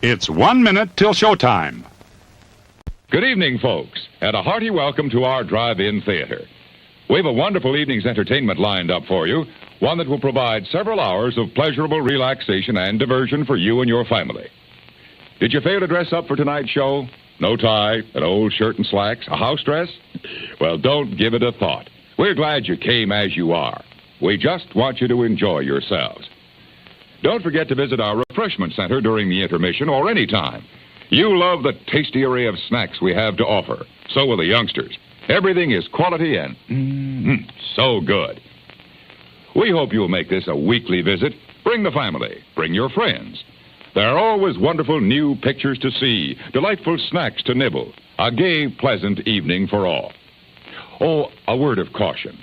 It's 1 minute till showtime. Good evening, folks, and a hearty welcome to our drive-in theater. We have a wonderful evening's entertainment lined up for you, one that will provide several hours of pleasurable relaxation and diversion for you and your family. Did you fail to dress up for tonight's show? No tie, an old shirt and slacks, a house dress? Well, don't give it a thought. We're glad you came as you are. We just want you to enjoy yourselves. Don't forget to visit our refreshment center during the intermission or any time. You love the tasty array of snacks we have to offer. So will the youngsters. Everything is quality and so good. We hope you'll make this a weekly visit. Bring the family. Bring your friends. There are always wonderful new pictures to see, delightful snacks to nibble, a gay, pleasant evening for all. Oh, a word of caution.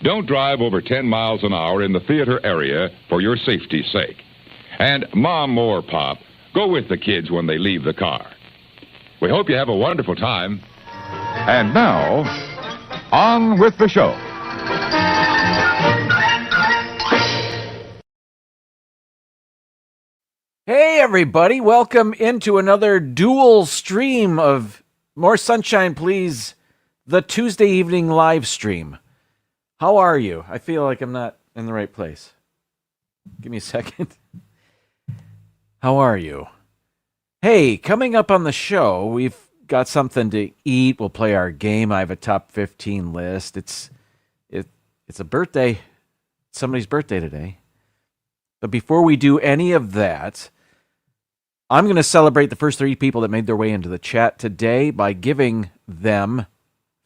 Don't drive over 10 miles an hour in the theater area for your safety's sake. And Mom or Pop, go with the kids when they leave the car. We hope you have a wonderful time. And now, on with the show. Hey, everybody. Welcome into another dual stream of More Sunshine, Please, the Tuesday evening live stream. How are you? I feel like I'm not in the right place. Give me a second. How are you? Hey, coming up on the show, we've got something to eat. We'll play our game. I have a top 15 list. It's a birthday. It's somebody's birthday today. But before we do any of that, I'm going to celebrate the first 3 people that made their way into the chat today by giving them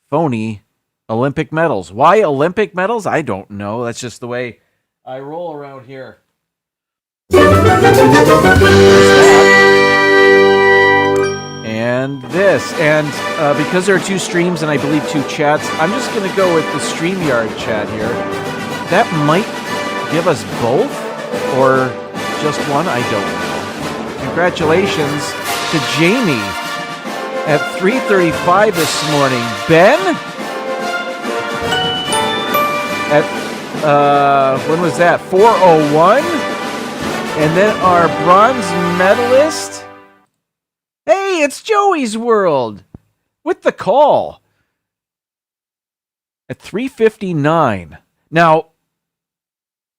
phony Olympic medals. Why Olympic medals? I don't know. That's just the way I roll around here. And this. And because there are 2 streams and I believe 2 chats, I'm just going to go with the StreamYard chat here. That might give us both or just one. I don't know. Congratulations to Jamie at 3:35 this morning. Ben? At, when was that? 4:01? And then our bronze medalist. Hey, it's Joey's World with the call at 3:59. Now,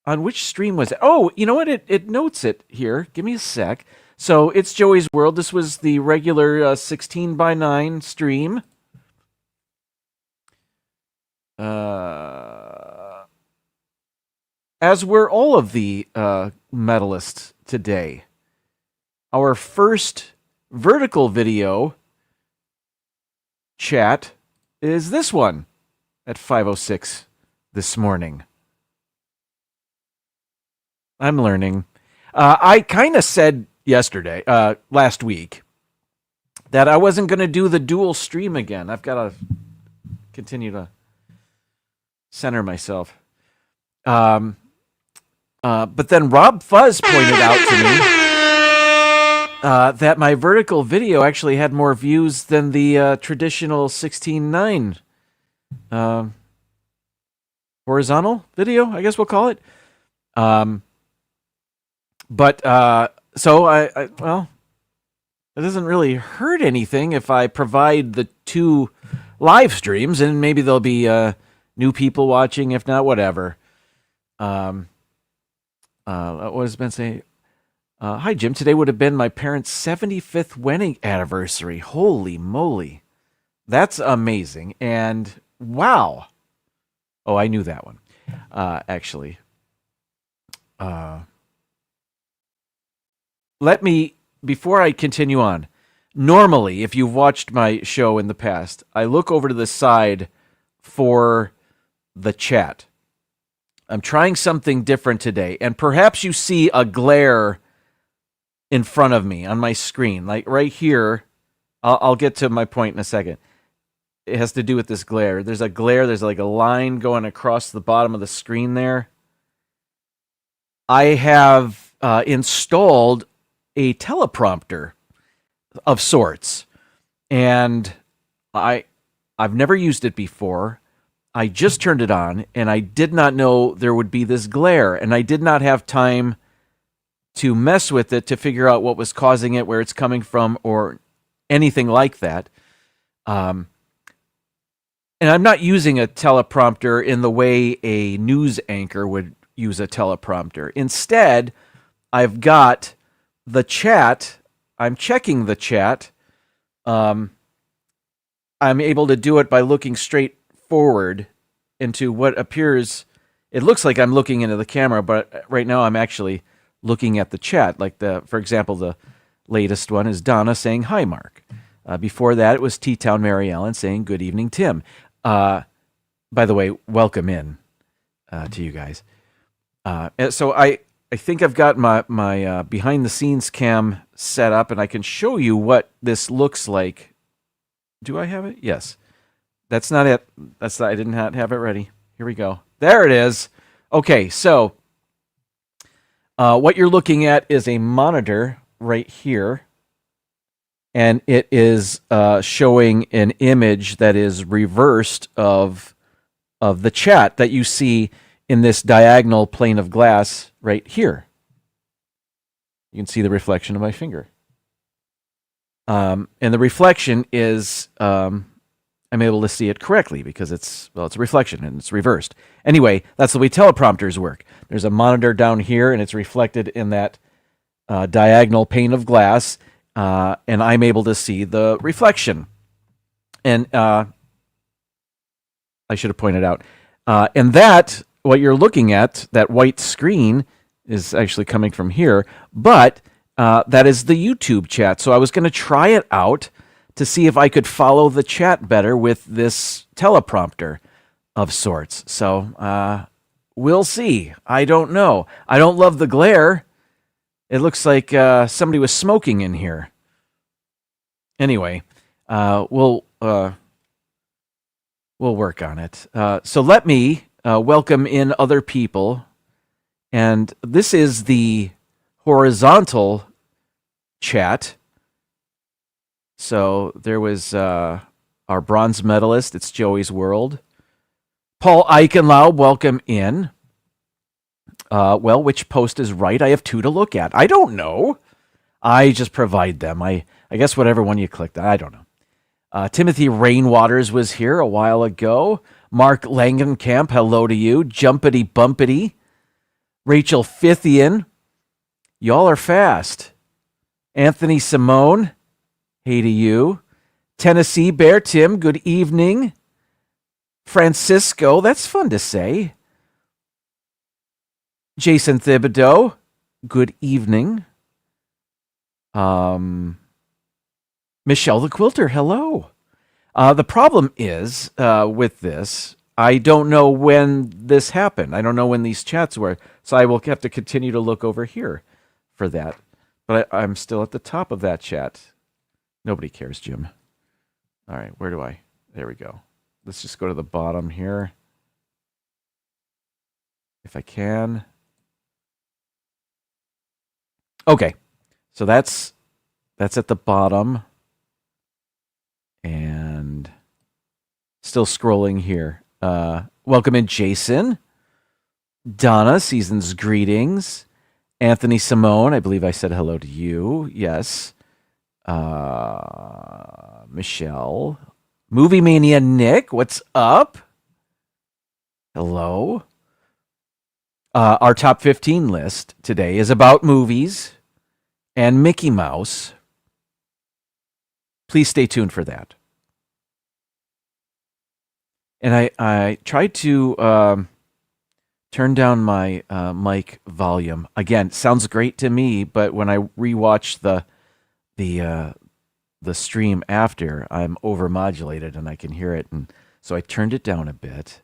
on which stream was it? Oh, you know what? It notes it here. Give me a sec. So it's Joey's World. This was the regular 16:9 stream. As were all of the medalists today. Our first vertical video chat is this one at 5:06 this morning. I'm learning. I kind of said last week, that I wasn't going to do the dual stream again. I've got to continue to center myself. But then Rob Fuzz pointed out to me that my vertical video actually had more views than the traditional 16:9 horizontal video, I guess we'll call it. So well, it doesn't really hurt anything if I provide the 2 live streams, and maybe there'll be new people watching, if not, whatever. What has been saying? Hi, Jim. Today would have been my parents' 75th wedding anniversary. Holy moly. That's amazing. And wow. Oh, I knew that one. Actually. Let me, before I continue on, normally, if you've watched my show in the past, I look over to the side for the chat. I'm trying something different today, and perhaps you see a glare in front of me on my screen, like right here. I'll get to my point in a second. It has to do with this glare. There's a glare, there's like a line going across the bottom of the screen there. I have installed a teleprompter of sorts, and I've never used it before. I just turned it on, and I did not know there would be this glare, and I did not have time to mess with it to figure out what was causing it, where it's coming from, or anything like that. And I'm not using a teleprompter in the way a news anchor would use a teleprompter. Instead, I've got the chat. I'm checking the chat. I'm able to do it by looking straight forward into what appears. It looks like I'm looking into the camera, but right now I'm actually looking at the chat. Like for example, the latest one is Donna saying, "Hi, Mark." Before that, it was T-Town Mary Ellen saying, "Good evening, Tim." By the way, welcome in to you guys. So I think I've got my behind the scenes cam set up, and I can show you what this looks like. Do I have it? Yes. That's not it. I did not have it ready. Here we go. There it is. Okay, so what you're looking at is a monitor right here, and it is showing an image that is reversed of the chat that you see in this diagonal plane of glass right here. You can see the reflection of my finger. And the reflection is, I'm able to see it correctly because it's a reflection and it's reversed. Anyway, that's the way teleprompters work. There's a monitor down here and it's reflected in that diagonal pane of glass, and I'm able to see the reflection. And I should have pointed out. And that, what you're looking at, that white screen, is actually coming from here, but that is the YouTube chat. So I was going to try it out to see if I could follow the chat better with this teleprompter of sorts. So we'll see. I don't know. I don't love the glare. It looks like somebody was smoking in here. Anyway, we'll work on it. So let me welcome in other people. And this is the horizontal chat. So there was our bronze medalist. It's Joey's World. Paul Eichenlaub, welcome in. Well, which post is right? I have two to look at. I don't know. I just provide them. I guess whatever one you clicked on. I don't know. Timothy Rainwaters was here a while ago. Mark Langenkamp, hello to you. Jumpity Bumpity. Rachel Fithian. Y'all are fast. Anthony Simone. Hey to you. Tennessee Bear Tim, good evening. Francisco, that's fun to say. Jason Thibodeau, good evening. Michelle the Quilter, hello. The problem is with this, I don't know when this happened. I don't know when these chats were, so I will have to continue to look over here for that. But I'm still at the top of that chat. Nobody cares, Jim. All right, where do I? There we go. Let's just go to the bottom here. If I can. Okay, so that's at the bottom. And still scrolling here. Welcome in, Jason. Donna, season's greetings. Anthony Simone, I believe I said hello to you. Yes. Michelle. Movie Mania Nick, what's up? Hello. Our top 15 list today is about movies and Mickey Mouse. Please stay tuned for that. And I tried to turn down my mic volume. Again, sounds great to me, but when I rewatch the stream after, I'm overmodulated and I can hear it. And so I turned it down a bit.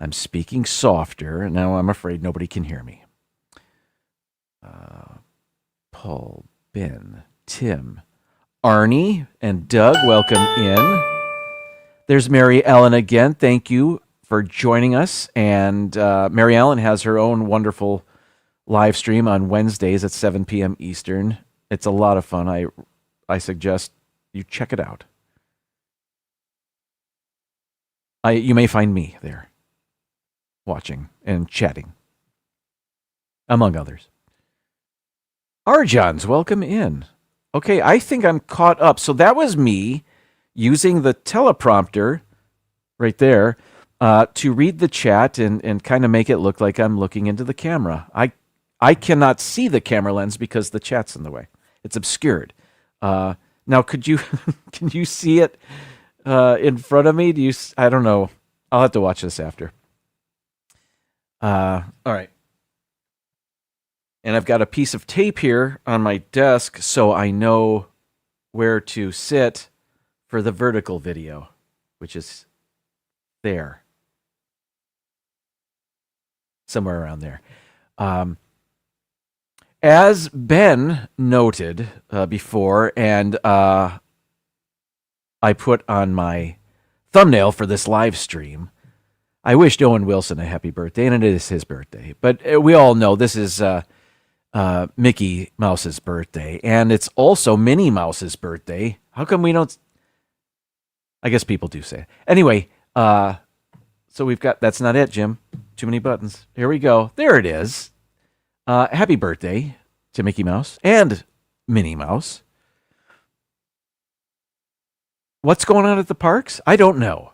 I'm speaking softer, and now I'm afraid nobody can hear me. Paul, Ben, Tim, Arnie, and Doug, welcome in. There's Mary Ellen again. Thank you for joining us. And Mary Ellen has her own wonderful live stream on Wednesdays at 7 p.m. Eastern. It's a lot of fun. I suggest you check it out. You may find me there, watching and chatting, among others. Arjans, welcome in. Okay, I think I'm caught up. So that was me using the teleprompter right there to read the chat and kind of make it look like I'm looking into the camera. I cannot see the camera lens because the chat's in the way. It's obscured. Now, could you can you see it in front of me? I don't know. I'll have to watch this after. All right. And I've got a piece of tape here on my desk so I know where to sit for the vertical video, which is there. Somewhere around there. As Ben noted before, and I put on my thumbnail for this live stream, I wished Owen Wilson a happy birthday, and it is his birthday. But we all know this is Mickey Mouse's birthday, and it's also Minnie Mouse's birthday. How come we don't? I guess people do say it. Anyway, so we've got, that's not it, Jim. Too many buttons. Here we go. There it is. Happy birthday to Mickey Mouse and Minnie Mouse. What's going on at the parks? I don't know.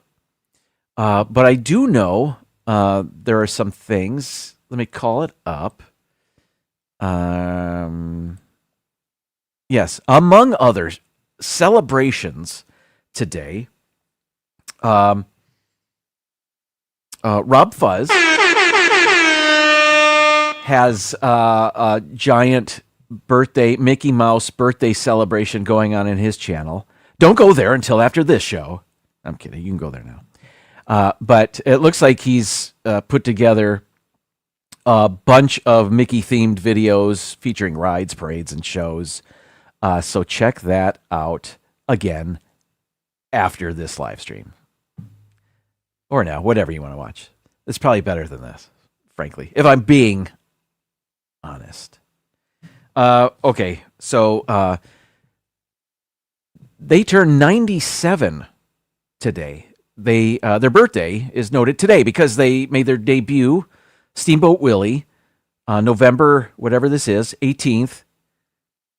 But I do know there are some things. Let me call it up. Yes, among others, celebrations today. Rob Fuzz has a giant Mickey Mouse birthday celebration going on in his channel. Don't go there until after this show. I'm kidding. You can go there now. But it looks like he's put together a bunch of Mickey-themed videos featuring rides, parades, and shows. So check that out again after this live stream. Or now, whatever you want to watch. It's probably better than this, frankly, if I'm being honest. Okay, so they turn 97 today. Their birthday is noted today because they made their debut, Steamboat Willie, November, whatever this is, 18th,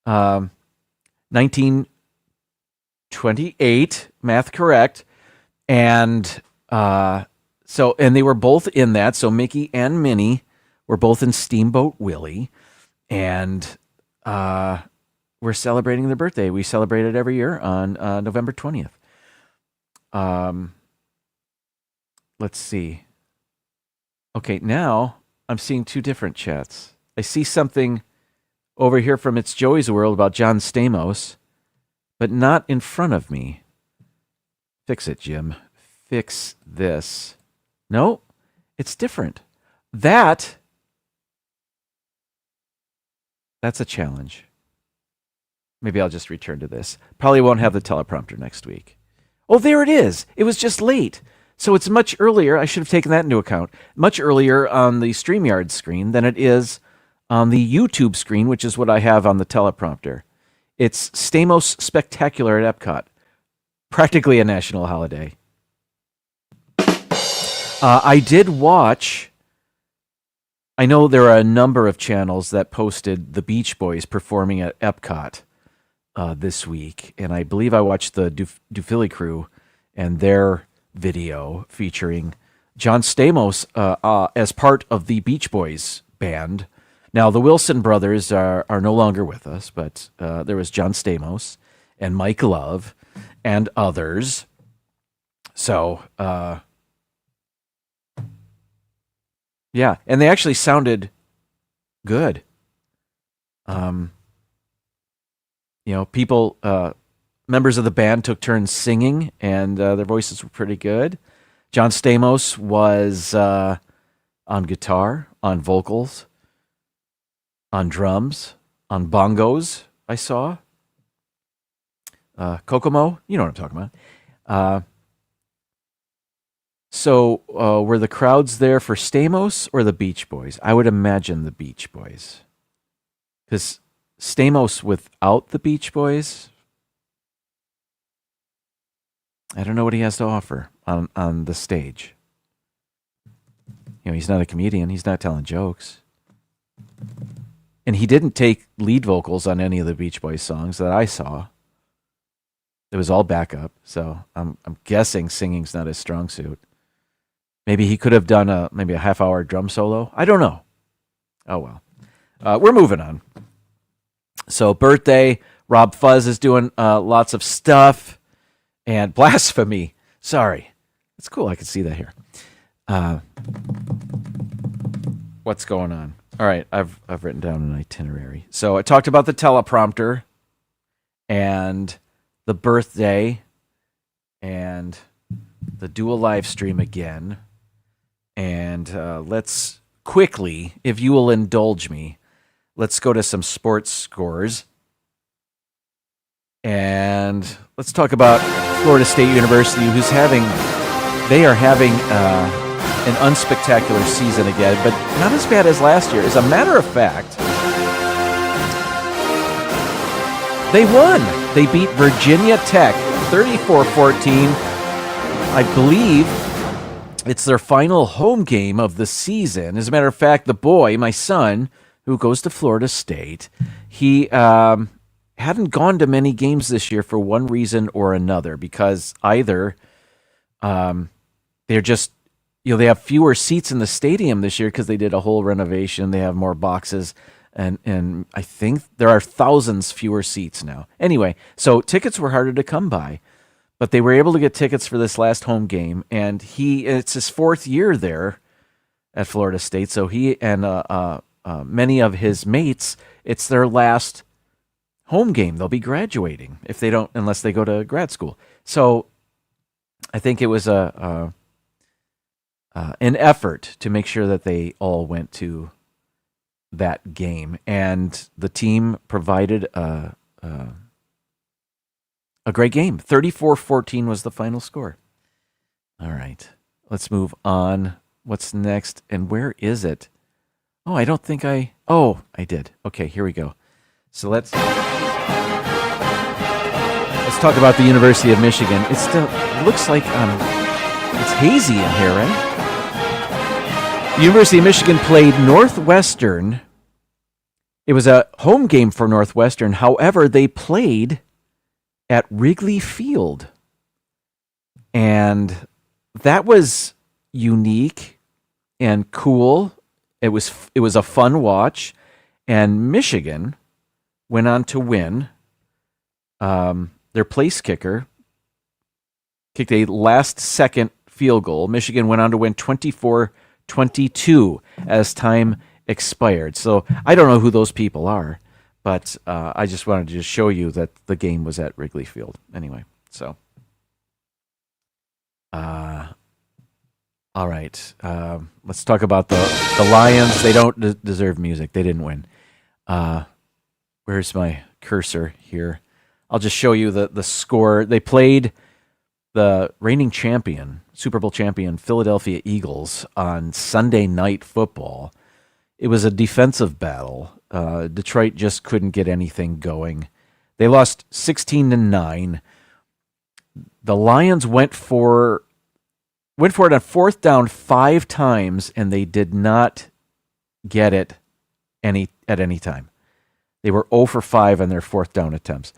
1928, math correct. And and they were both in that. So Mickey and Minnie were both in Steamboat Willie. And we're celebrating their birthday. We celebrate it every year on November 20th. Let's see. Okay, now I'm seeing two different chats. I see something over here from It's Joey's World about John Stamos, but not in front of me. Fix it, Jim. Fix this. No, it's different. That's a challenge. Maybe I'll just return to this. Probably won't have the teleprompter next week. Oh, there it is. It was just late. So it's much earlier. I should have taken that into account. Much earlier on the StreamYard screen than it is on the YouTube screen, which is what I have on the teleprompter. It's Stamos Spectacular at Epcot. Practically a national holiday. I did watch... I know there are a number of channels that posted the Beach Boys performing at Epcot this week, and I believe I watched the Dufilly Crew and their video featuring John Stamos as part of the Beach Boys band. Now, the Wilson brothers are no longer with us, but there was John Stamos and Mike Love and others. So, yeah, and they actually sounded good. People, members of the band took turns singing, and their voices were pretty good. John Stamos was on guitar, on vocals, on drums, on bongos, I saw. Kokomo, you know what I'm talking about. So were the crowds there for Stamos or the Beach Boys? I would imagine the Beach Boys. Because Stamos without the Beach Boys, I don't know what he has to offer on the stage. He's not a comedian. He's not telling jokes. And he didn't take lead vocals on any of the Beach Boys songs that I saw. It was all backup, so I'm guessing singing's not his strong suit. Maybe he could have done maybe a half-hour drum solo. I don't know. Oh, well. We're moving on. So birthday, Rob Fuzz is doing lots of stuff. And blasphemy. Sorry. It's cool. I can see that here. What's going on? All right. I've written down an itinerary. So I talked about the teleprompter and the birthday and the dual live stream again. And let's quickly, if you will indulge me, let's go to some sports scores. And let's talk about Florida State University, they are having an unspectacular season again, but not as bad as last year. As a matter of fact, they won. They beat Virginia Tech 34-14. I believe it's their final home game of the season. As a matter of fact, the boy, my son, who goes to Florida State, he hadn't gone to many games this year for one reason or another, because either they're just, they have fewer seats in the stadium this year because they did a whole renovation. They have more boxes, and I think there are thousands fewer seats now. Anyway, so tickets were harder to come by, but they were able to get tickets for this last home game, and it's his fourth year there at Florida State, so he and many of his mates, it's their last home game. They'll be graduating unless they go to grad school. So I think it was an effort to make sure that they all went to that game, and the team provided a great game. 34-14 was the final score. All right, let's move on. What's next, and where is it? Oh, I don't think I did. Okay, here we go. So let's talk about the University of Michigan. It looks like it's hazy in here, right? The University of Michigan played Northwestern. It was a home game for Northwestern. However, they played at Wrigley Field. And that was unique and cool. It was a fun watch. And Michigan went on to win. Their place kicker kicked a last-second field goal. Michigan went on to win 24-22 as time expired. So I don't know who those people are, but I just wanted to show you that the game was at Wrigley Field. Anyway, so. All right. Let's talk about the Lions. They don't deserve music. They didn't win. Where's my cursor here? I'll just show you the score. They played the reigning champion, Super Bowl champion, Philadelphia Eagles on Sunday Night Football. It was a defensive battle. Detroit just couldn't get anything going. They lost 16-9. The Lions went for it on fourth down 5 times, and they did not get it at any time. They were 0 for 5 on their fourth down attempts.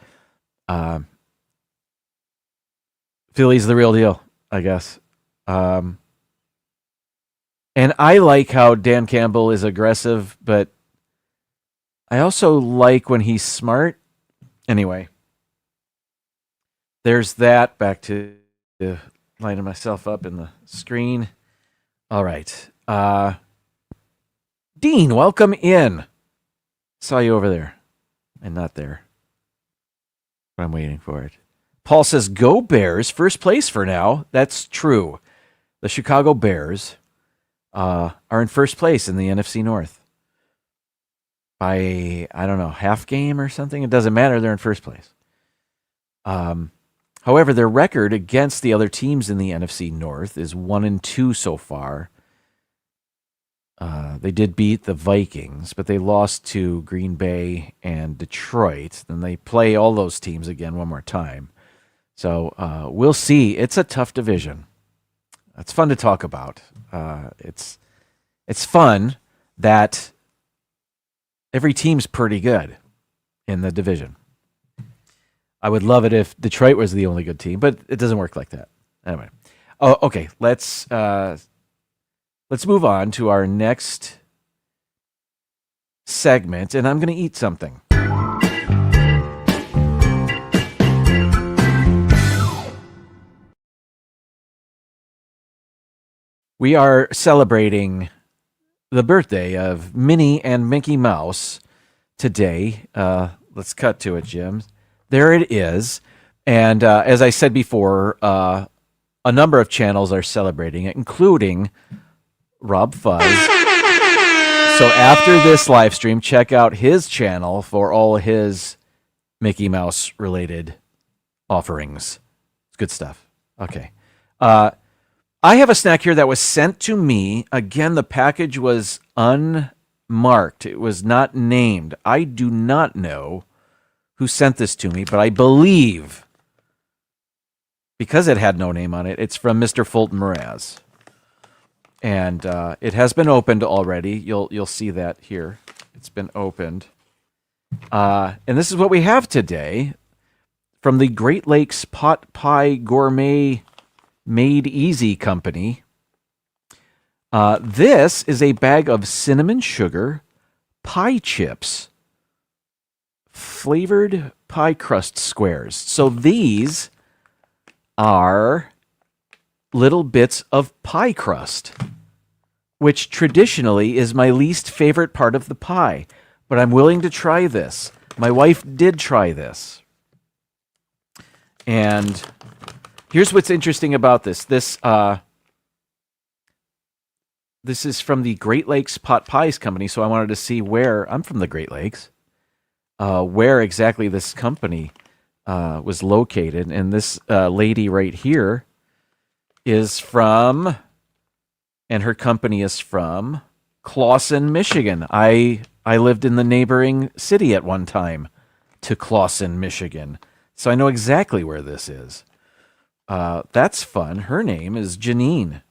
Philly's the real deal, I guess. And I like how Dan Campbell is aggressive, but I also like when he's smart. Anyway, there's that. Back to lining myself up in the screen. All right. Dean, welcome in. Saw you over there and not there. But I'm waiting for it. Paul says, go Bears. First place for now. That's true. The Chicago Bears are in first place in the NFC North. By, I don't know, half game or something. It doesn't matter. They're in first place. However, their record against the other teams in the NFC North is 1-2 so far. They did beat the Vikings, but they lost to Green Bay and Detroit. Then they play all those teams again one more time. So we'll see. It's a tough division. It's fun to talk about. It's fun that Every team's pretty good in the division. I would love it if Detroit was the only good team, but it doesn't work like that. Anyway. Oh, okay. Let's move on to our next segment, and I'm going to eat something. We are celebrating the birthday of Minnie and Mickey Mouse today. Let's cut to it, Jim. There it is. And as I said before, a number of channels are celebrating it, including Rob Fuzz. So after this live stream, check out his channel for all his Mickey Mouse related offerings. It's good stuff. Okay. I have a snack here that was sent to me. Again, the package was unmarked. It was not named. I do not know who sent this to me, but I believe, because it had no name on it, it's from Mr. Fulton Mraz. And it has been opened already. You'll see that here. It's been opened. And this is what we have today from the Great Lakes Pot Pie Gourmet Made Easy Company. This is a bag of cinnamon sugar pie chips, flavored pie crust squares. So these are little bits of pie crust, which traditionally is my least favorite part of the pie. But I'm willing to try this. My wife did try this. And here's what's interesting about this. This is from the Great Lakes Pot Pies Company, so I wanted to see where, I'm from the Great Lakes, where exactly this company was located. And this lady right here is from, and her company is from Clawson, Michigan. I lived in the neighboring city at one time to Clawson, Michigan, so I know exactly where this is. That's fun. Her name is Janine,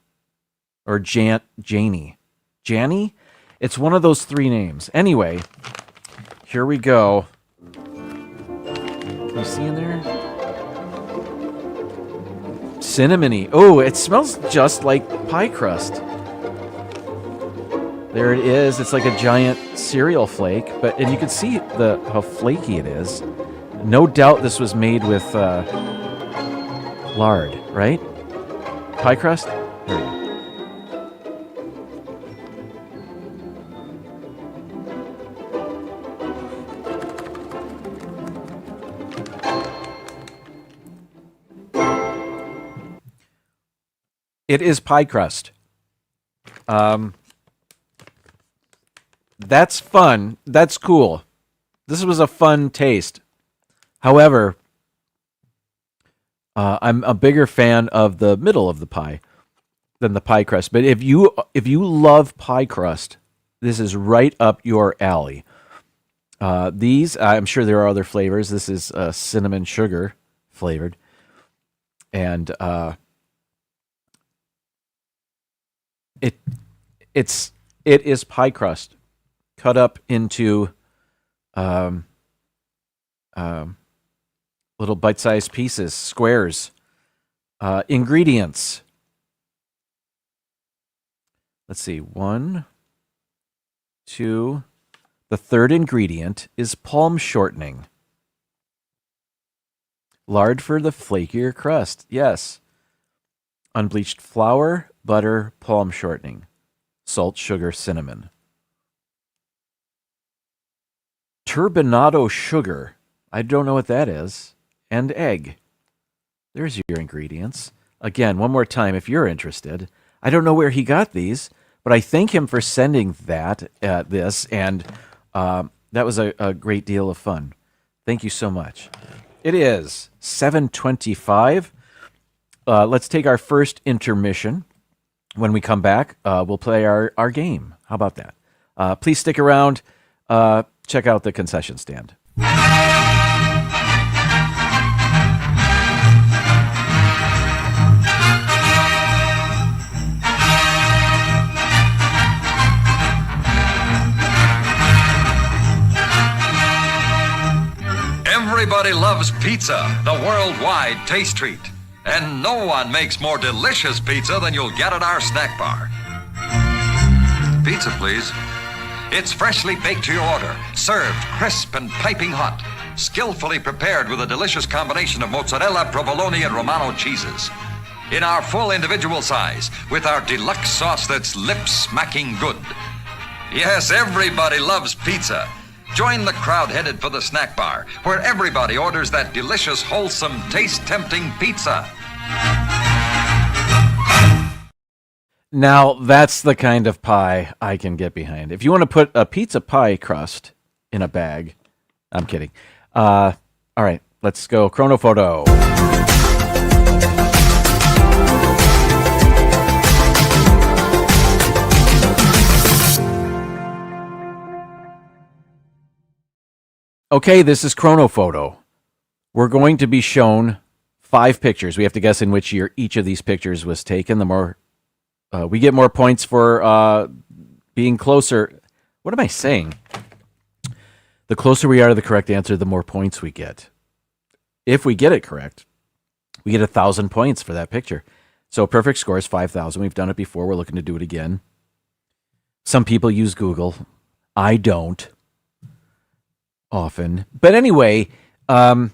or Janie. Janie? It's one of those three names. Anyway, here we go. Can you see in there? Cinnamony. Oh, it smells just like pie crust. There it is. It's like a giant cereal flake, and you can see how flaky it is. No doubt this was made with lard, right? Pie crust? There you go. It is pie crust. That's fun. That's cool. This was a fun taste. However, I'm a bigger fan of the middle of the pie than the pie crust. But if you love pie crust, this is right up your alley. These, I'm sure there are other flavors. This is cinnamon sugar flavored, and it is pie crust cut up into little bite-sized pieces, squares. Ingredients. Let's see. 1, 2. The third ingredient is palm shortening. Lard for the flakier crust. Yes. Unbleached flour, butter, palm shortening. Salt, sugar, cinnamon. Turbinado sugar. I don't know what that is. And egg. There's your ingredients. Again, one more time if you're interested. I don't know where he got these, but I thank him for sending this, and that was a great deal of fun. Thank you so much. It is 7:25. Let's take our first intermission. When we come back, we'll play our game. How about that? Please stick around. Check out the concession stand. Everybody loves pizza, the worldwide taste treat. And no one makes more delicious pizza than you'll get at our snack bar. Pizza, please. It's freshly baked to your order, served crisp and piping hot, skillfully prepared with a delicious combination of mozzarella, provolone, and Romano cheeses. In our full individual size, with our deluxe sauce that's lip-smacking good. Yes, everybody loves pizza. Join the crowd headed for the snack bar, where everybody orders that delicious, wholesome, taste-tempting pizza. Now, that's the kind of pie I can get behind. If you want to put a pizza pie crust in a bag, I'm kidding. All right, let's go. Chronophoto. Okay, this is Chronophoto. We're going to be shown 5 pictures. We have to guess in which year each of these pictures was taken. The more we get more points for being closer. What am I saying? The closer we are to the correct answer, the more points we get. If we get it correct, we get 1,000 points for that picture. So a perfect score is 5,000. We've done it before. We're looking to do it again. Some people use Google. I don't often. But anyway, we're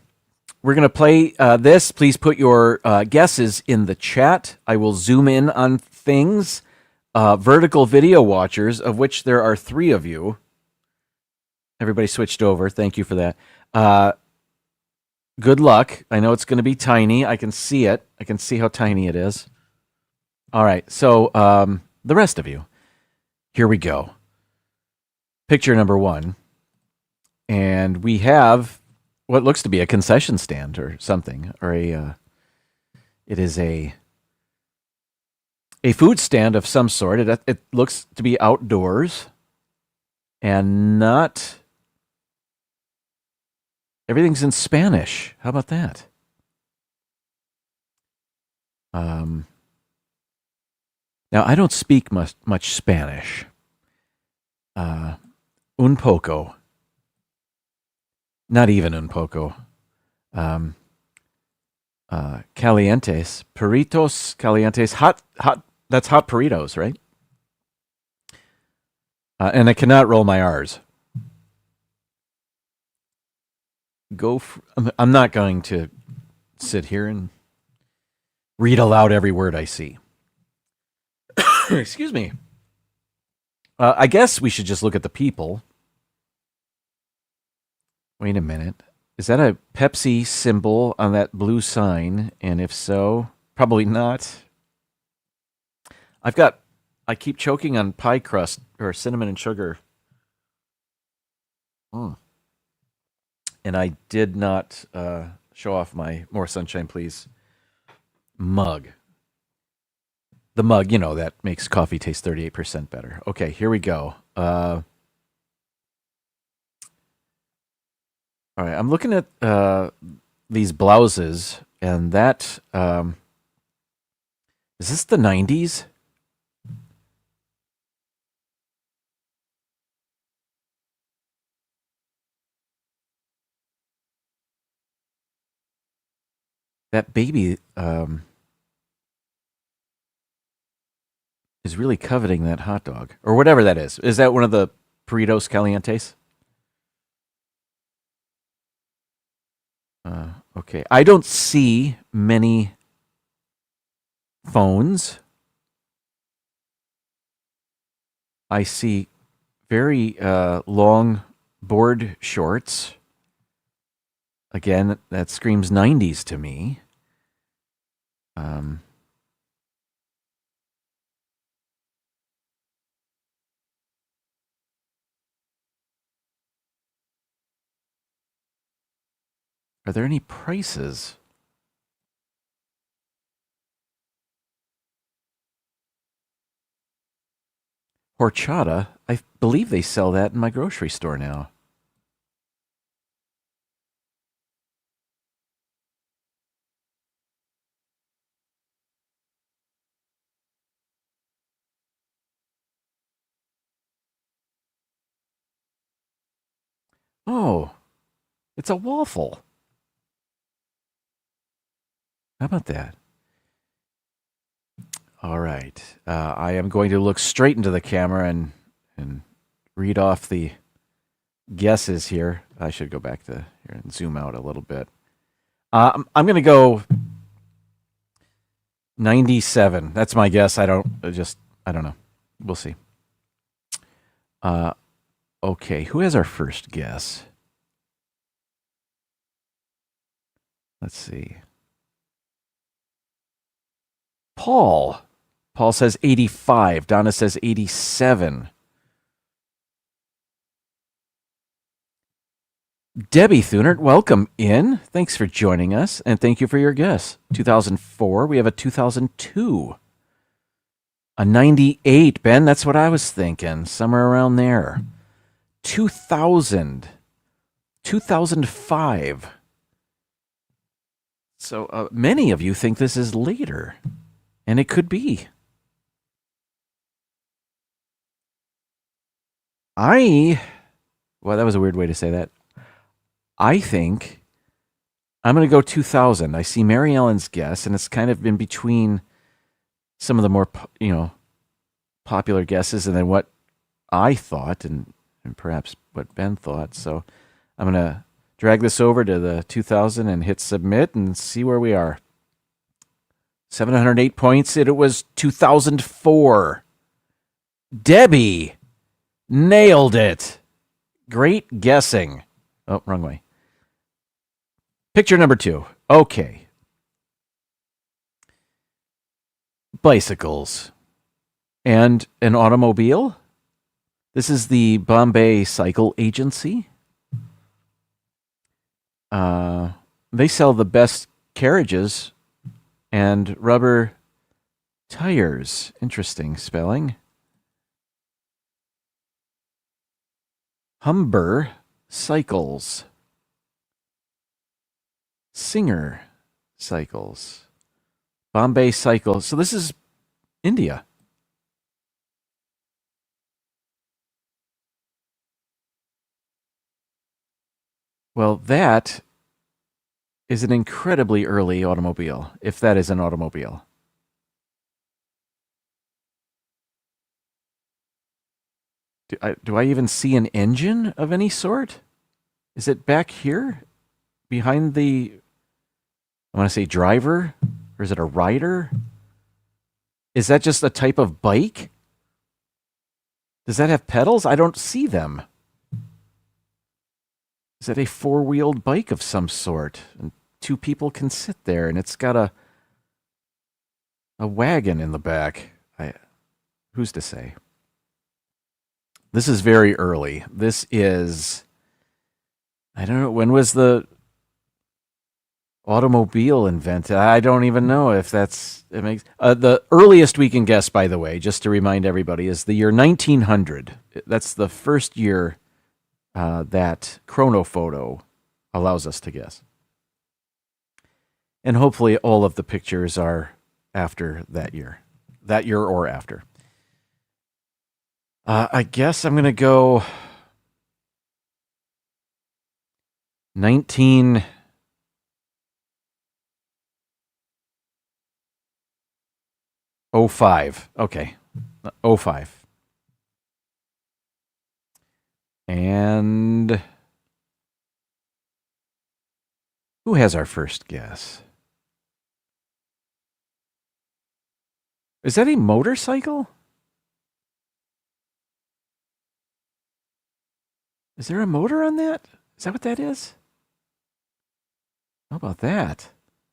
going to play this. Please put your guesses in the chat. I will zoom in on things. Vertical video watchers, of which there are 3 of you. Everybody switched over. Thank you for that. Good luck. I know it's going to be tiny. I can see it. I can see how tiny it is. All right. So the rest of you, here we go. Picture number 1. And we have what looks to be a concession stand or something, or it is a food stand of some sort. It looks to be outdoors and not. Everything's in Spanish. How about that? Now, I don't speak much Spanish. Un poco. Not even un poco. Calientes. Burritos calientes. Hot. That's hot burritos, right? And I cannot roll my R's. I'm not going to sit here and read aloud every word I see. Excuse me. I guess we should just look at the people. Wait a minute. Is that a Pepsi symbol on that blue sign? And if so, probably not. I keep choking on pie crust or cinnamon and sugar. And I did not show off my More Sunshine Please mug. The mug, that makes coffee taste 38% better. Okay, here we go. All right, I'm looking at these blouses, and that is this the 90s? That baby is really coveting that hot dog, or whatever that is. Is that one of the burritos calientes? Okay. I don't see many phones. I see very long board shorts. Again, that screams 90s to me. Are there any prices? Horchata, I believe they sell that in my grocery store now. Oh, it's a waffle. How about that? All right. I am going to look straight into the camera and read off the guesses here. I should go back to here and zoom out a little bit. I'm going to go 97. That's my guess. I don't know. We'll see. Okay, who has our first guess? Let's see. Paul. Paul says 85. Donna says 87. Debbie Thunert, welcome in. Thanks for joining us, and thank you for your guess. 2004. We have a 2002. A 98, Ben. That's what I was thinking. Somewhere around there. 2000. 2005. So many of you think this is later, and it could be. Well, that was a weird way to say that. I think I'm going to go 2000. I see Mary Ellen's guess, and it's kind of in between some of the more, popular guesses and then what I thought and perhaps what Ben thought. So I'm going to drag this over to the 2000 and hit submit and see where we are. 708 points. It was 2004. Debbie nailed it. Great guessing. Oh, wrong way. Picture number 2. Okay. Bicycles and an automobile. This is the Bombay Cycle Agency. They sell the best carriages and rubber tires. Interesting spelling. Humber Cycles. Singer Cycles. Bombay Cycles. So this is India. Well, that is an incredibly early automobile, if that is an automobile. Do I even see an engine of any sort? Is it back here? Behind the, I want to say driver? Or is it a rider? Is that just a type of bike? Does that have pedals? I don't see them. Is that a four-wheeled bike of some sort? And 2 people can sit there, and it's got a wagon in the back. Who's to say? This is very early. This is, I don't know, when was the automobile invented? I don't even know if it makes, the earliest we can guess, by the way, just to remind everybody, is the year 1900. That's the first year that Chronophoto allows us to guess. And hopefully all of the pictures are after that year or after. I guess I'm going to go 1905. Okay. 05. And who has our first guess? Is that a motorcycle? Is there a motor on that? Is that what that is? How about that?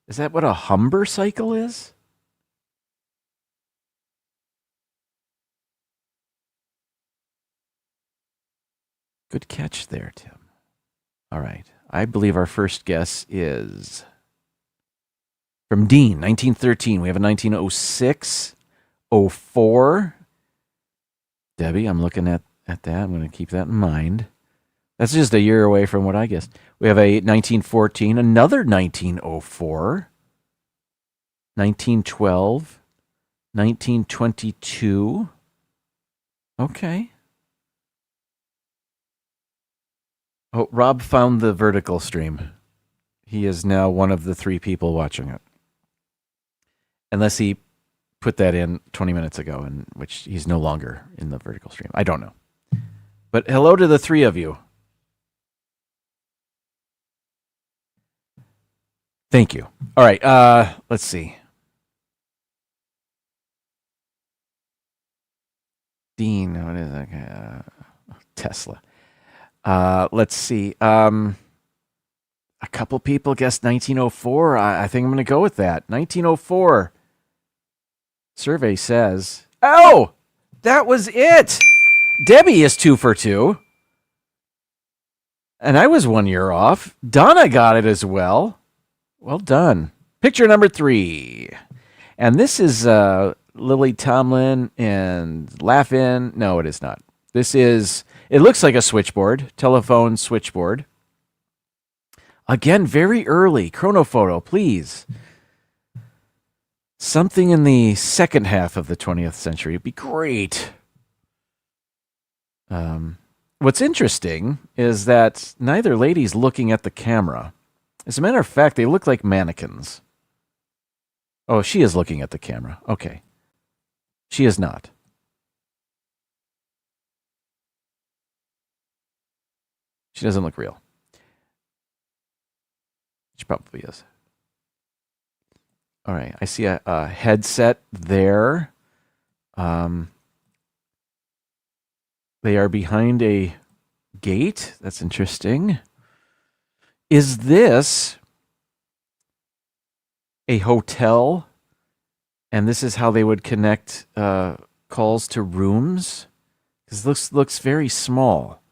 Is that what a Humber cycle is? Good catch there, Tim. All right. I believe our first guess is from Dean, 1913. We have a 1906, 04. Debbie, I'm looking at that. I'm going to keep that in mind. That's just a year away from what I guessed. We have a 1914, another 1904, 1912, 1922. Okay. Oh, Rob found the vertical stream. He is now one of the 3 people watching it. Unless he put that in 20 minutes ago, in which he's no longer in the vertical stream. I don't know. But hello to the three of you. Thank you. All right, let's see. Dean, what is that? Tesla. Let's see. A couple people guessed 1904. I think I'm going to go with that. 1904. Survey says, oh, that was it. Debbie is 2 for 2. And I was 1 year off. Donna got it as well. Well done. Picture number 3. And this is Lily Tomlin and Laugh-In. No, it is not. It looks like a switchboard, telephone switchboard. Again, very early. Chronophoto, please. Something in the second half of the 20th century would be great. What's interesting is that neither lady's looking at the camera. As a matter of fact, they look like mannequins. Oh, she is looking at the camera. Okay. She is not. She doesn't look real. She probably is. All right. I see a headset there. They are behind a gate. That's interesting. Is this a hotel? And this is how they would connect calls to rooms? Because this looks very small.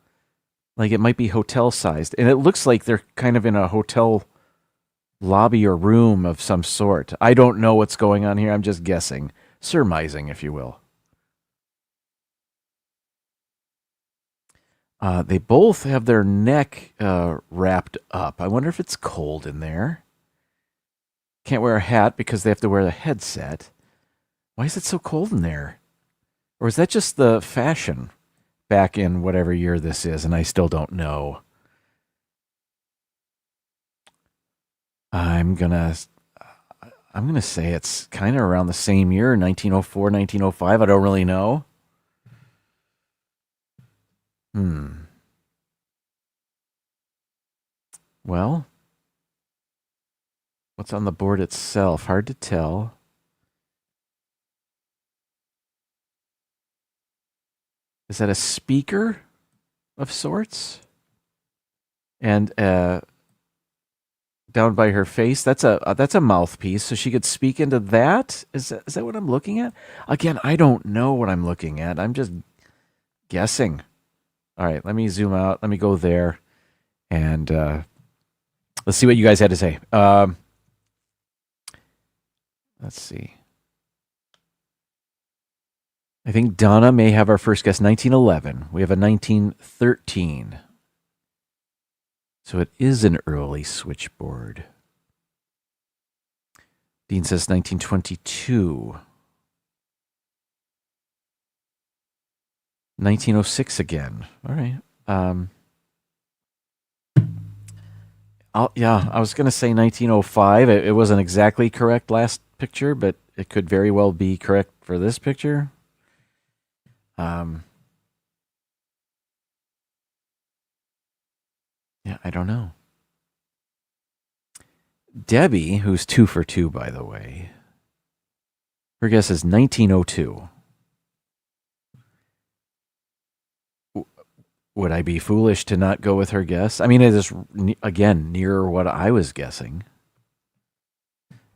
Like it might be hotel sized. And it looks like they're kind of in a hotel lobby or room of some sort. I don't know what's going on here. I'm just guessing. Surmising, if you will. They both have their neck wrapped up. I wonder if it's cold in there. Can't wear a hat because they have to wear the headset. Why is it so cold in there? Or is that just the fashion back in whatever year this is, and I still don't know? I'm gonna say it's kind of around the same year, 1904, 1905. I don't really know. Well, what's on the board itself? Hard to tell. Is that a speaker of sorts? And down by her face, that's a mouthpiece, so she could speak into that. Is that what I'm looking at? Again, I don't know what I'm looking at. I'm just guessing. All right, let me zoom out. Let me go there, and let's see what you guys had to say. Let's see. I think Donna may have our first guess, 1911. We have a 1913. So it is an early switchboard. Dean says 1922. 1906 again. All right. I was going to say 1905. It wasn't exactly correct last picture, but it could very well be correct for this picture. Yeah, I don't know. Debbie, who's 2 for 2, by the way, her guess is 1902. Would I be foolish to not go with her guess? I mean, it is, again, near what I was guessing.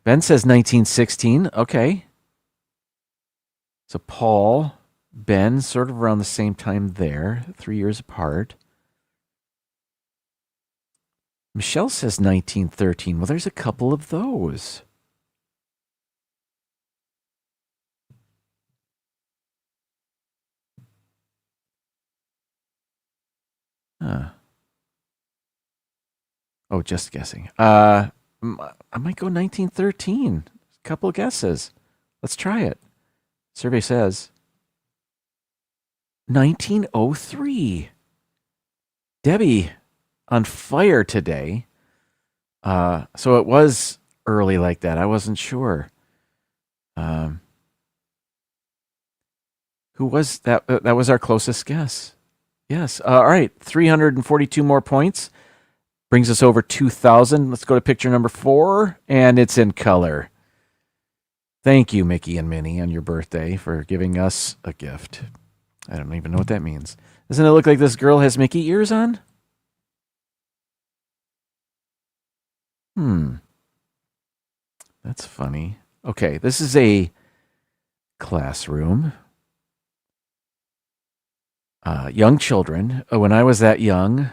Ben says 1916. Okay. So Paul, Ben, sort of around the same time there, 3 years apart. Michelle says 1913. Well, there's a couple of those. Oh, just guessing. I might go 1913. A couple of guesses. Let's try it. Survey says 1903. Debbie on fire today. So it was early like that. I wasn't sure. Um, who was that? That was our closest guess. Yes. All right. 342 more points. Brings us over 2,000. Let's go to picture number 4, and it's in color. Thank you, Mickey and Minnie, on your birthday for giving us a gift. I don't even know what that means. Doesn't it look like this girl has Mickey ears on? That's funny. Okay, this is a classroom. Young children. When I was that young,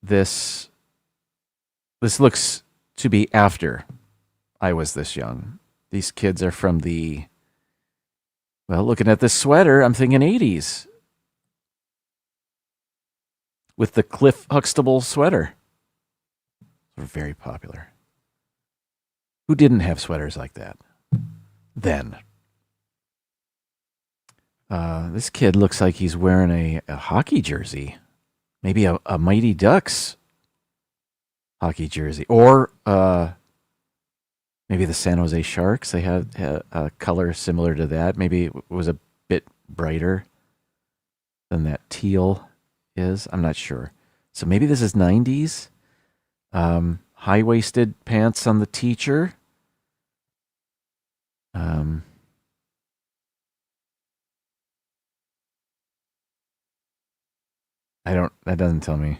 this looks to be after I was this young. These kids are from the, well, looking at this sweater, I'm thinking 80s. With the Cliff Huxtable sweater. They're very popular. Who didn't have sweaters like that then? This kid looks like he's wearing a hockey jersey. Maybe a Mighty Ducks hockey jersey. Or maybe the San Jose Sharks. They had a color similar to that. Maybe it was a bit brighter than that teal is. I'm not sure. So maybe this is 90s. High-waisted pants on the teacher. That doesn't tell me.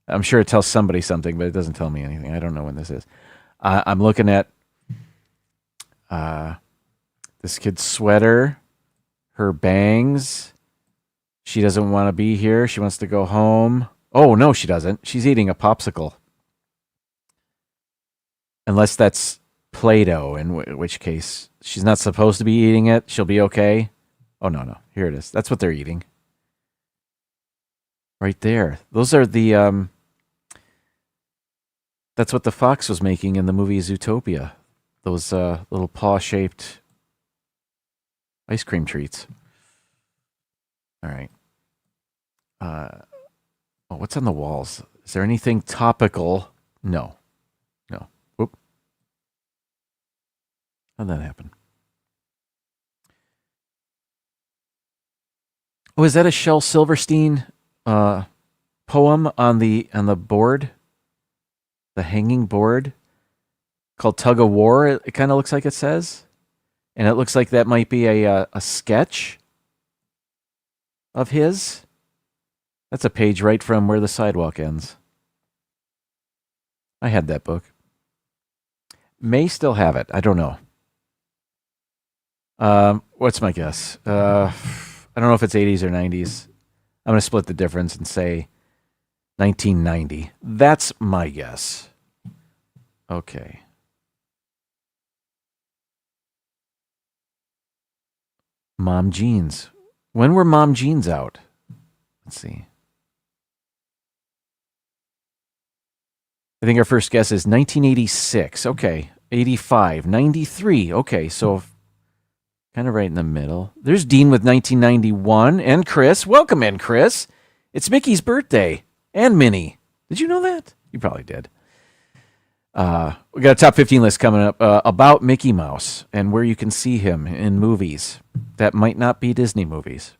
I'm sure it tells somebody something, but it doesn't tell me anything. I don't know when this is. I'm looking at this kid's sweater, her bangs. She doesn't want to be here. She wants to go home. Oh, no, she doesn't. She's eating a popsicle. Unless that's Play-Doh, in which case she's not supposed to be eating it. She'll be okay. Oh, no. Here it is. That's what they're eating. Right there. Those are the... That's what the fox was making in the movie Zootopia. Those little paw-shaped ice cream treats. All right. What's on the walls? Is there anything topical? No. Whoop. How'd that happen? Oh, is that a Shel Silverstein poem on the board? The hanging board called Tug of War, it kind of looks like it says. And it looks like that might be a sketch of his. That's a page right from Where the Sidewalk Ends. I had that book. May still have it. I don't know. What's my guess? I don't know if it's 80s or 90s. I'm going to split the difference and say 1990. That's my guess. Okay. Mom jeans. When were mom jeans out? Let's see. I think our first guess is 1986. Okay. 85. 93. Okay. So kind of right in the middle. There's Dean with 1991 and Chris. Welcome in, Chris. It's Mickey's birthday and Minnie. Did you know that? You probably did. We got a top 15 list coming up about Mickey Mouse and where you can see him in movies that might not be Disney movies.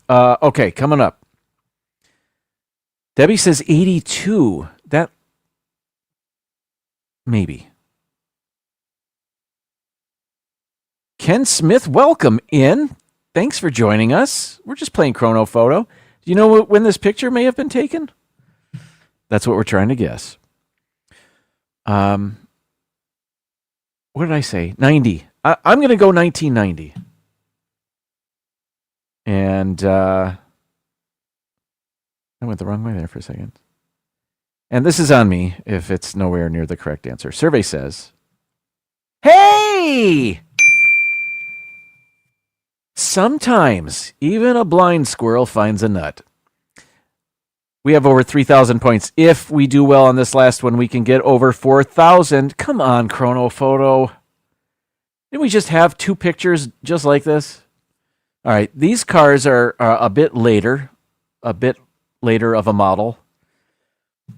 Okay, coming up. Debbie says 82. That maybe. Ken Smith, welcome in. Thanks for joining us. We're just playing Chrono Photo. Do you know when this picture may have been taken? That's what we're trying to guess. What did I say? 90. I'm going to go 1990. And I went the wrong way there for a second. And this is on me if it's nowhere near the correct answer. Survey says, hey! Sometimes even a blind squirrel finds a nut. We have over 3,000 points. If we do well on this last one, we can get over 4,000. Come on, Chrono Photo. Didn't we just have 2 pictures just like this? All right, these cars are a bit later of a model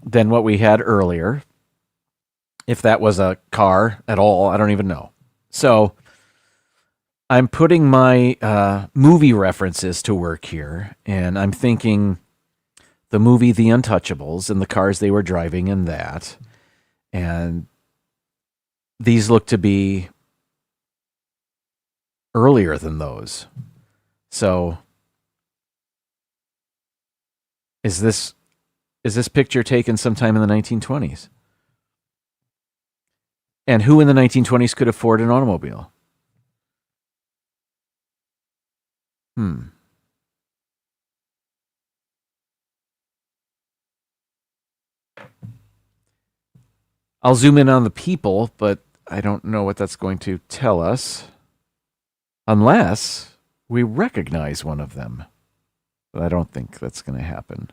than what we had earlier. If that was a car at all, I don't even know. So I'm putting my movie references to work here, and I'm thinking the movie The Untouchables and the cars they were driving in that. And these look to be earlier than those. So is this picture taken sometime in the 1920s? And who in the 1920s could afford an automobile? I'll zoom in on the people, but I don't know what that's going to tell us. Unless we recognize one of them. But I don't think that's going to happen.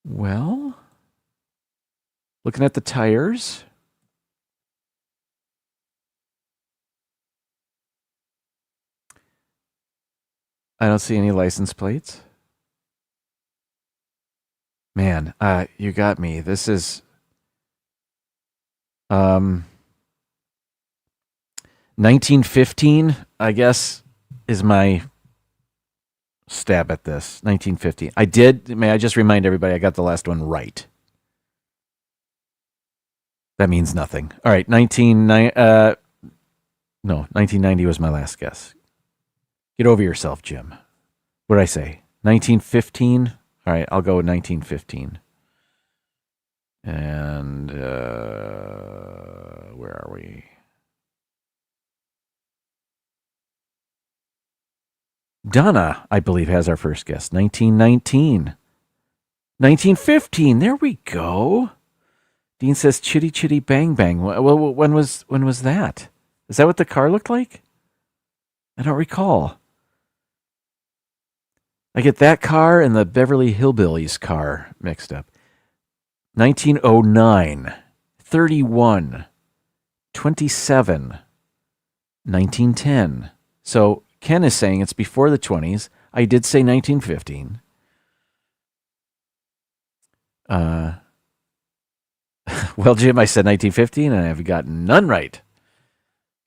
Well, looking at the tires. I don't see any license plates. Man, you got me. This is 1915, I guess, is my stab at this. 1915. May I just remind everybody, I got the last one right. That means nothing. All right, 1990 was my last guess. Get over yourself, Jim. What did I say? 1915? All right, I'll go with 1915. And where are we? Donna, I believe, has our first guess. 1919. 1915. There we go. Dean says chitty chitty bang bang. Well, when was that? Is that what the car looked like? I don't recall. I get that car and the Beverly Hillbillies car mixed up. 1909, 31, 27, 1910. So Ken is saying it's before the 20s. I did say 1915. Well, Jim, I said 1915, and I've gotten none right.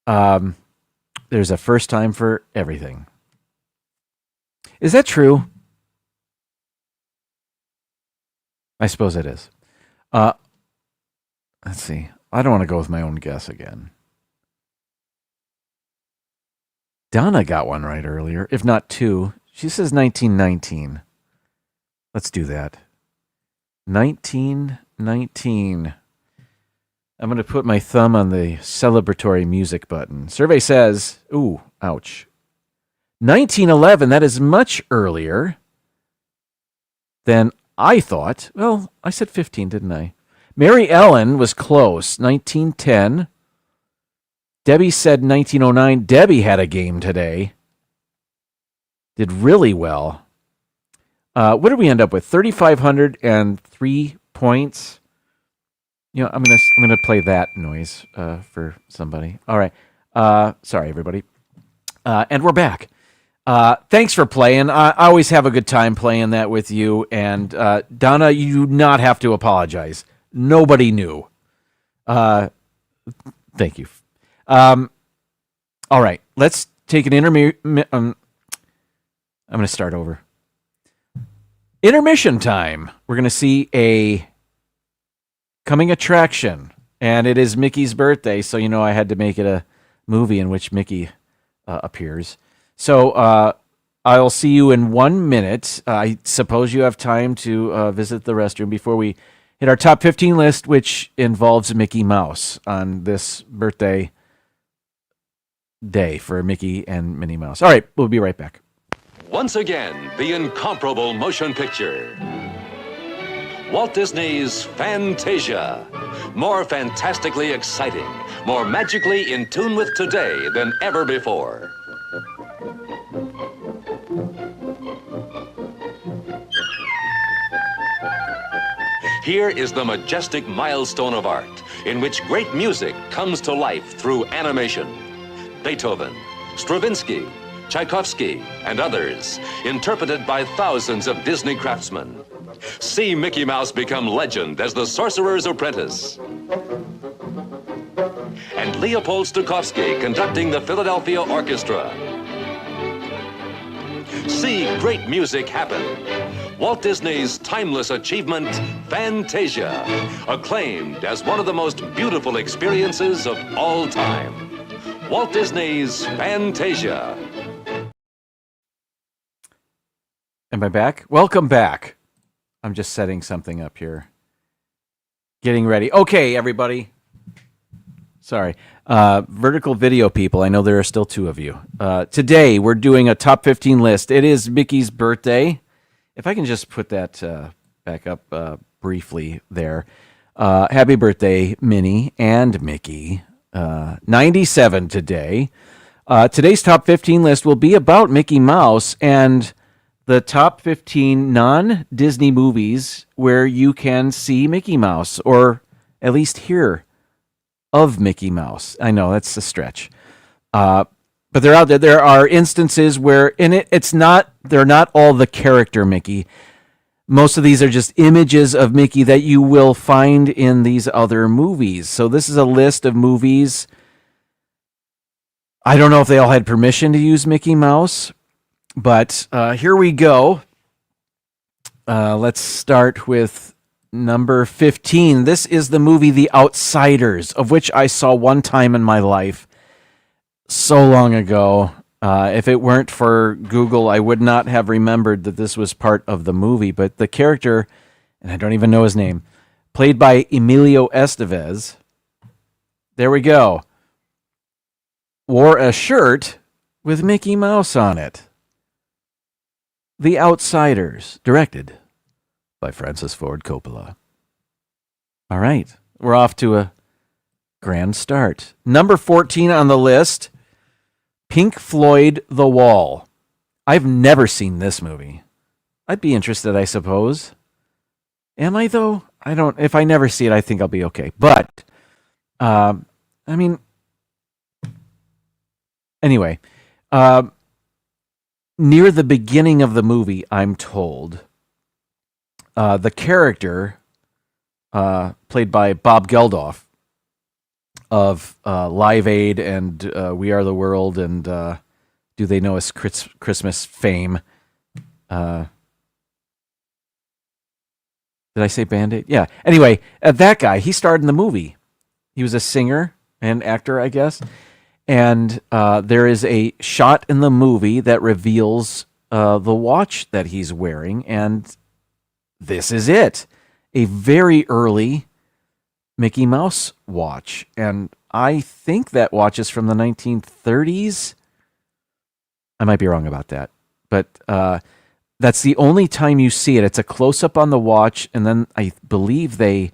There's a first time for everything. Is that true? I suppose it is. Let's see. I don't want to go with my own guess again. Donna got one right earlier, if not two. She says 1919. Let's do that. 1919. I'm going to put my thumb on the celebratory music button. Survey says, ooh, ouch. 1911, that is much earlier than I thought. Well, I said 15, didn't I? Mary Ellen was close, 1910. Debbie said 1909. Debbie had a game today. Did really well. What did we end up with? 3,503 points. You know, I'm gonna play that noise for somebody. All right. Sorry, everybody. And we're back. Thanks for playing. I always have a good time playing that with you. And Donna, you do not have to apologize. Nobody knew. Thank you. All right, let's take an I'm going to start over. Intermission time. We're going to see a coming attraction, and it is Mickey's birthday, so you know I had to make it a movie in which Mickey appears. So I'll see you in 1 minute. I suppose you have time to visit the restroom before we hit our top 15 list, which involves Mickey Mouse on this birthday day for Mickey and Minnie Mouse. All right, we'll be right back. Once again, the incomparable motion picture. Walt Disney's Fantasia. More fantastically exciting, more magically in tune with today than ever before. Here is the majestic milestone of art in which great music comes to life through animation. Beethoven, Stravinsky, Tchaikovsky, and others, interpreted by thousands of Disney craftsmen. See Mickey Mouse become legend as the Sorcerer's Apprentice. And Leopold Stokowski conducting the Philadelphia Orchestra. See great music happen. Walt Disney's timeless achievement, Fantasia, acclaimed as one of the most beautiful experiences of all time. Walt Disney's Fantasia. Am I back? Welcome back. I'm just setting something up here. Getting ready. Okay, everybody. Sorry. Vertical video people, I know there are still two of you. Today, we're doing a top 15 list. It is Mickey's birthday. If I can just put that back up briefly there. Happy birthday, Minnie and Mickey. 97 today. Today's top 15 list will be about Mickey Mouse and the top 15 non-Disney movies where you can see Mickey Mouse, or at least hear of Mickey Mouse. I know that's a stretch, but they're out there. There are instances where they're not all the character Mickey. Most of these are just images of Mickey that you will find in these other movies. So this is a list of movies. I don't know if they all had permission to use Mickey Mouse, but here we go. Let's start with number 15. This is the movie The Outsiders, of which I saw one time in my life so long ago. If it weren't for Google, I would not have remembered that this was part of the movie. But the character, and I don't even know his name, played by Emilio Estevez, there we go, wore a shirt with Mickey Mouse on it. The Outsiders, directed by Francis Ford Coppola. All right, we're off to a grand start. Number 14 on the list, Pink Floyd, The Wall. I've never seen this movie. I'd be interested, I suppose. Am I, though? I don't. If I never see it, I think I'll be okay. But, anyway, near the beginning of the movie, I'm told, the character played by Bob Geldof of Live Aid and We Are the World and Do They Know Us Christmas fame. Did I say Band-Aid? Yeah. Anyway, that guy, he starred in the movie. He was a singer and actor, I guess. And there is a shot in the movie that reveals the watch that he's wearing, and this is it. A very early Mickey Mouse watch. And I think that watch is from the 1930s. I might be wrong about that. But that's the only time you see it. It's a close-up on the watch, and then I believe they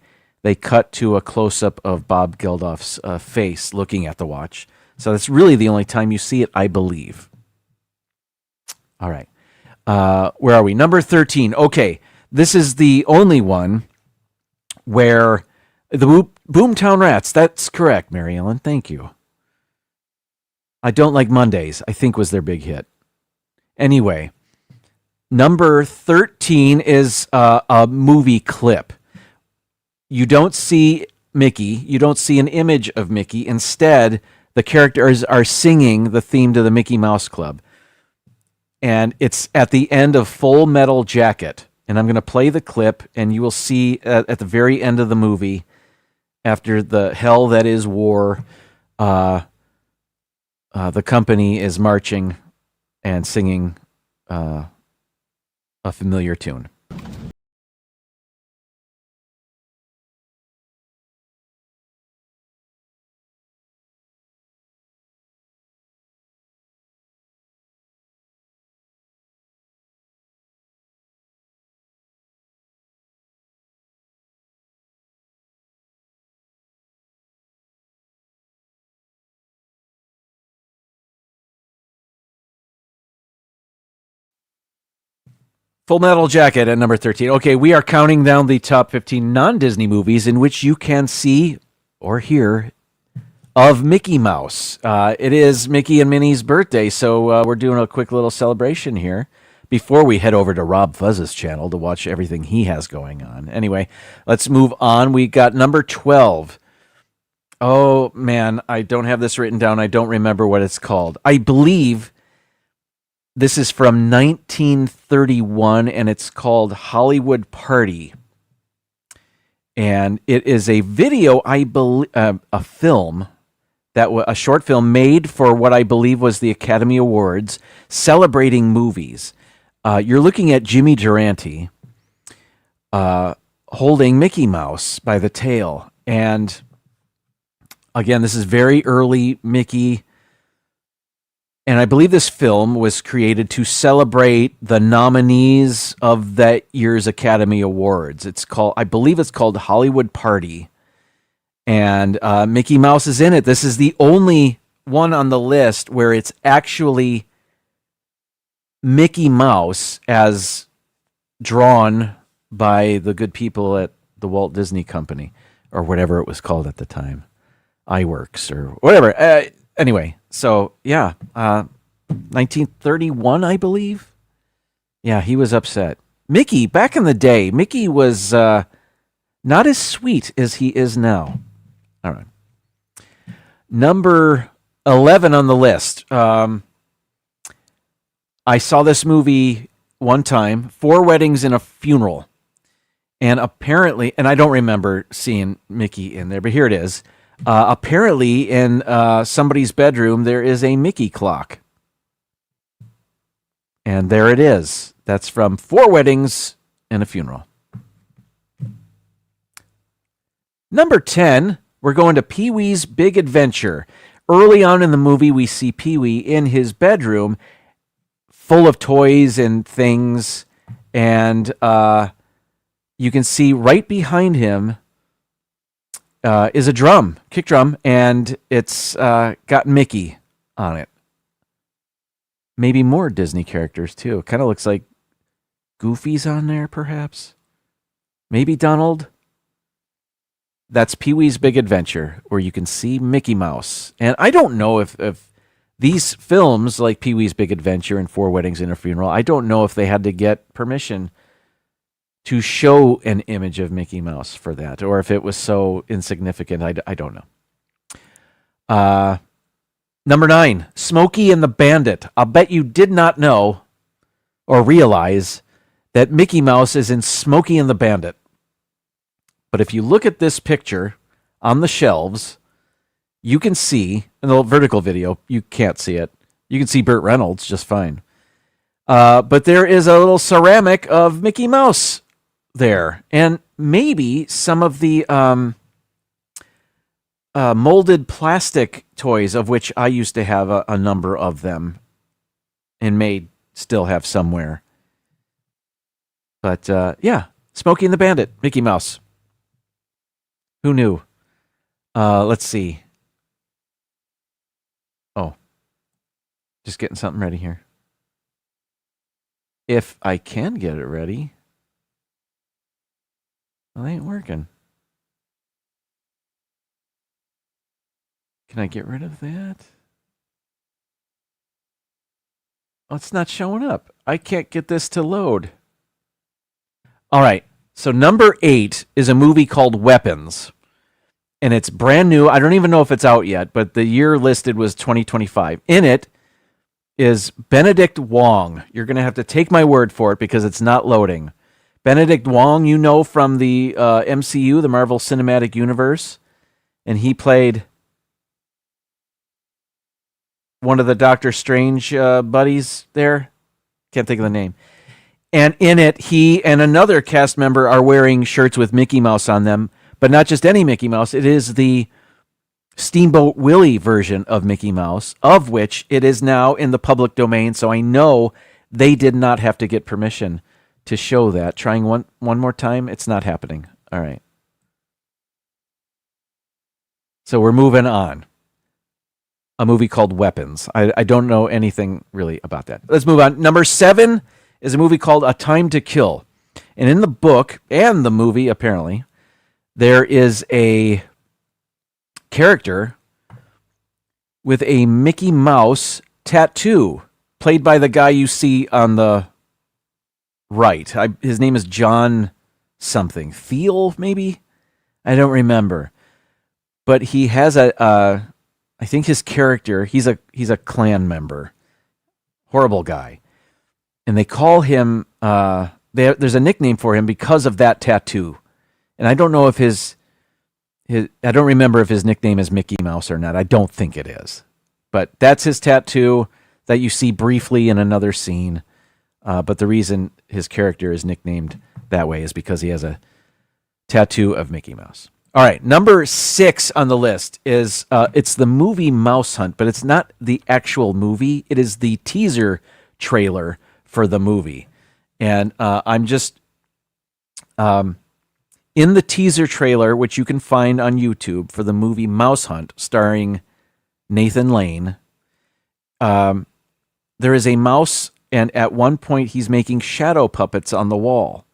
cut to a close-up of Bob Geldof's face looking at the watch. So that's really the only time you see it, I believe. All right. Where are we? Number 13. Okay. This is the only one where the Boomtown Rats. That's correct, Mary Ellen. Thank you. I Don't Like Mondays, I think, was their big hit. Anyway, number 13 is a movie clip. You don't see Mickey. You don't see an image of Mickey. Instead, the characters are singing the theme to the Mickey Mouse Club. And it's at the end of Full Metal Jacket. And I'm going to play the clip, and you will see at the very end of the movie, after the hell that is war, the company is marching and singing a familiar tune. Full Metal Jacket at number 13. Okay, we are counting down the top 15 non-Disney movies in which you can see or hear of Mickey Mouse. It is Mickey and Minnie's birthday, so we're doing a quick little celebration here. before we head over to Rob Fuzz's channel to watch everything he has going on. Anyway, let's move on. We got number 12. Oh, man, I don't have this written down. I don't remember what it's called. I believe this is from 1931, and it's called Hollywood Party. And it is a video, I believe, a film, a short film made for what I believe was the Academy Awards, celebrating movies. You're looking at Jimmy Durante holding Mickey Mouse by the tail. And again, this is very early Mickey. And I believe this film was created to celebrate the nominees of that year's Academy Awards. I believe it's called Hollywood Party. And Mickey Mouse is in it. This is the only one on the list where it's actually Mickey Mouse as drawn by the good people at the Walt Disney Company, or whatever it was called at the time, iWorks or whatever. Anyway, so yeah, 1931, I believe. Yeah, he was upset. Mickey, back in the day, Mickey was not as sweet as he is now. All right. Number 11 on the list. I saw this movie one time, 4 Weddings and a Funeral. And apparently, and I don't remember seeing Mickey in there, but here it is. Apparently, in somebody's bedroom, there is a Mickey clock. And there it is. That's from 4 Weddings and a Funeral. Number 10, we're going to Pee-wee's Big Adventure. Early on in the movie, we see Pee-wee in his bedroom, full of toys and things. And you can see right behind him is a drum, kick drum, and it's got Mickey on it. Maybe more Disney characters, too. Kind of looks like Goofy's on there, perhaps. Maybe Donald. That's Pee-wee's Big Adventure, where you can see Mickey Mouse. And I don't know if these films, like Pee-wee's Big Adventure and 4 Weddings and a Funeral, I don't know if they had to get permission to show an image of Mickey Mouse for that, or if it was so insignificant. I don't know. Number 9, Smokey and the Bandit. I'll bet you did not know or realize that Mickey Mouse is in Smokey and the Bandit. But if you look at this picture on the shelves, you can see, in the vertical video, you can't see it. You can see Burt Reynolds just fine. But there is a little ceramic of Mickey Mouse there. And maybe some of the molded plastic toys, of which I used to have a number of them and may still have somewhere. But yeah, Smokey and the Bandit, Mickey Mouse. Who knew? Let's see. Oh, just getting something ready here. If I can get it ready. Well, it ain't working. Can I get rid of that? Oh, it's not showing up. I can't get this to load. All right. So number 8 is a movie called Weapons. And it's brand new. I don't even know if it's out yet, but the year listed was 2025. In it is Benedict Wong. You're going to have to take my word for it because it's not loading. Benedict Wong, you know from the MCU, the Marvel Cinematic Universe. And he played one of the Doctor Strange buddies there. Can't think of the name. And in it, he and another cast member are wearing shirts with Mickey Mouse on them, but not just any Mickey Mouse. It is the Steamboat Willie version of Mickey Mouse, of which it is now in the public domain, so I know they did not have to get permission to show that. Trying one more time, it's not happening. All right. So we're moving on. A movie called Weapons. I don't know anything really about that. Let's move on. Number 7 is a movie called A Time to Kill. And in the book and the movie, apparently, there is a character with a Mickey Mouse tattoo, played by the guy you see on the right. His name is John something. Thiel, maybe? I don't remember. But he has I think his character, he's a Klan member. Horrible guy. And they call him, there's a nickname for him because of that tattoo. And I don't know if I don't remember if his nickname is Mickey Mouse or not. I don't think it is. But that's his tattoo that you see briefly in another scene. But the reason his character is nicknamed that way is because he has a tattoo of Mickey Mouse. All right, number 6 on the list is it's the movie Mouse Hunt, but it's not the actual movie. It is the teaser trailer for the movie. And I'm just in the teaser trailer, which you can find on YouTube for the movie Mouse Hunt, starring Nathan Lane. There is a mouse, and at one point he's making shadow puppets on the wall.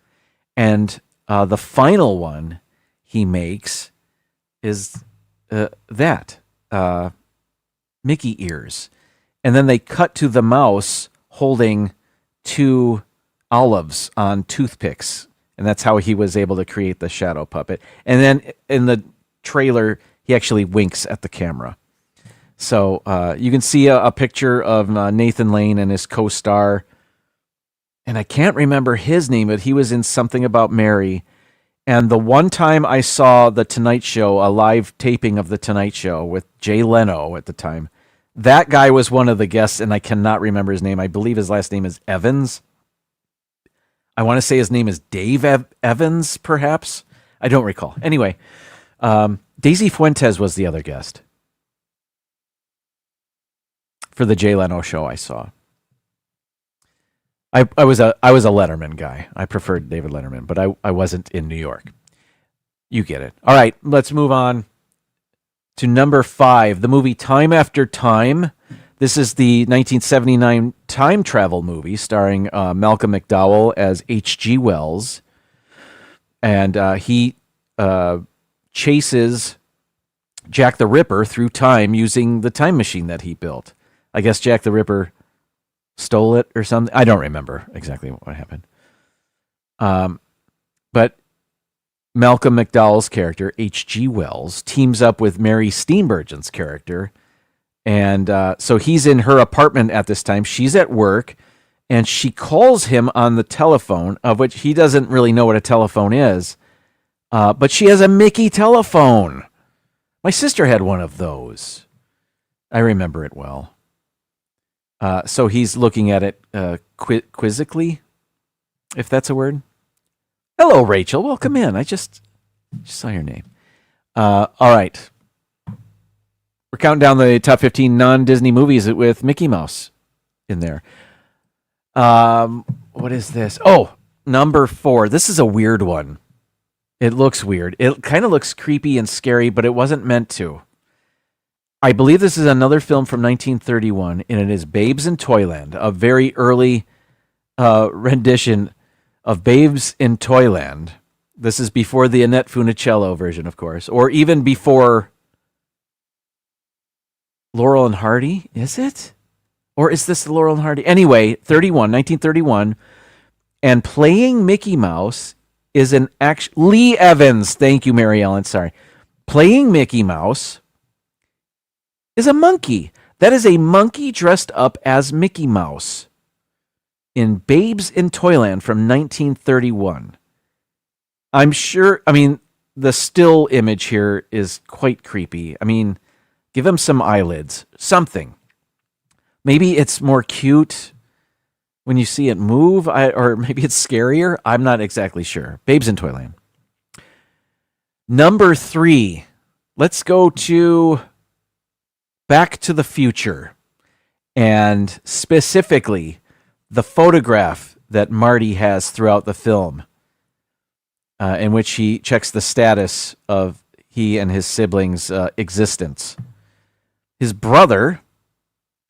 And the final one he makes is Mickey ears. And then they cut to the mouse holding 2 olives on toothpicks. And that's how he was able to create the shadow puppet. And then in the trailer, he actually winks at the camera. So you can see a picture of Nathan Lane and his co-star. And I can't remember his name, but he was in Something About Mary. And the one time I saw The Tonight Show, a live taping of The Tonight Show with Jay Leno at the time, that guy was one of the guests, and I cannot remember his name. I believe his last name is Evans. I want to say his name is Dave Evans, perhaps. I don't recall. Anyway, Daisy Fuentes was the other guest for the Jay Leno show I saw. I was a Letterman guy. I preferred David Letterman, but I wasn't in New York. You get it. All right, let's move on to number 5, the movie Time After Time. This is the 1979 time travel movie starring Malcolm McDowell as H.G. Wells. And he chases Jack the Ripper through time using the time machine that he built. I guess Jack the Ripper stole it or something. I don't remember exactly what happened. But Malcolm McDowell's character, H.G. Wells, teams up with Mary Steenburgen's character. And so he's in her apartment at this time. She's at work, and she calls him on the telephone, of which he doesn't really know what a telephone is. But she has a Mickey telephone. My sister had one of those. I remember it well. So he's looking at it quizzically, if that's a word. Hello, Rachel. Welcome in. I just saw your name. All right. We're counting down the top 15 non-Disney movies with Mickey Mouse in there. What is this? Oh, number 4. This is a weird one. It looks weird. It kind of looks creepy and scary, but it wasn't meant to. I believe this is another film from 1931, and it is Babes in Toyland, a very early rendition of Babes in Toyland. This is before the Annette Funicello version, of course, or even before Laurel and Hardy. Is it? Or is this Laurel and Hardy? Anyway, 1931, and playing Mickey Mouse is an Lee Evans. Thank you, Mary Ellen. Sorry. Playing Mickey Mouse is a monkey. That is a monkey dressed up as Mickey Mouse in Babes in Toyland from 1931. I'm sure, the still image here is quite creepy. Give him some eyelids, something. Maybe it's more cute when you see it move, or maybe it's scarier. I'm not exactly sure. Babes in Toyland. Number 3. Let's go to Back to the Future, and specifically the photograph that Marty has throughout the film, in which he checks the status of he and his siblings' existence. His brother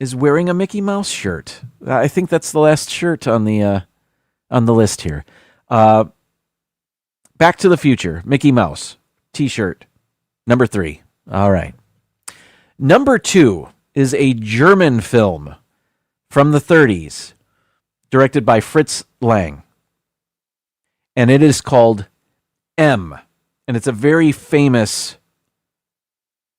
is wearing a Mickey Mouse shirt. I think that's the last shirt on the list here. Back to the Future, Mickey Mouse T-shirt, number 3. All right. Number 2 is a German film from the 30s, directed by Fritz Lang. and it is called M. And it's a very famous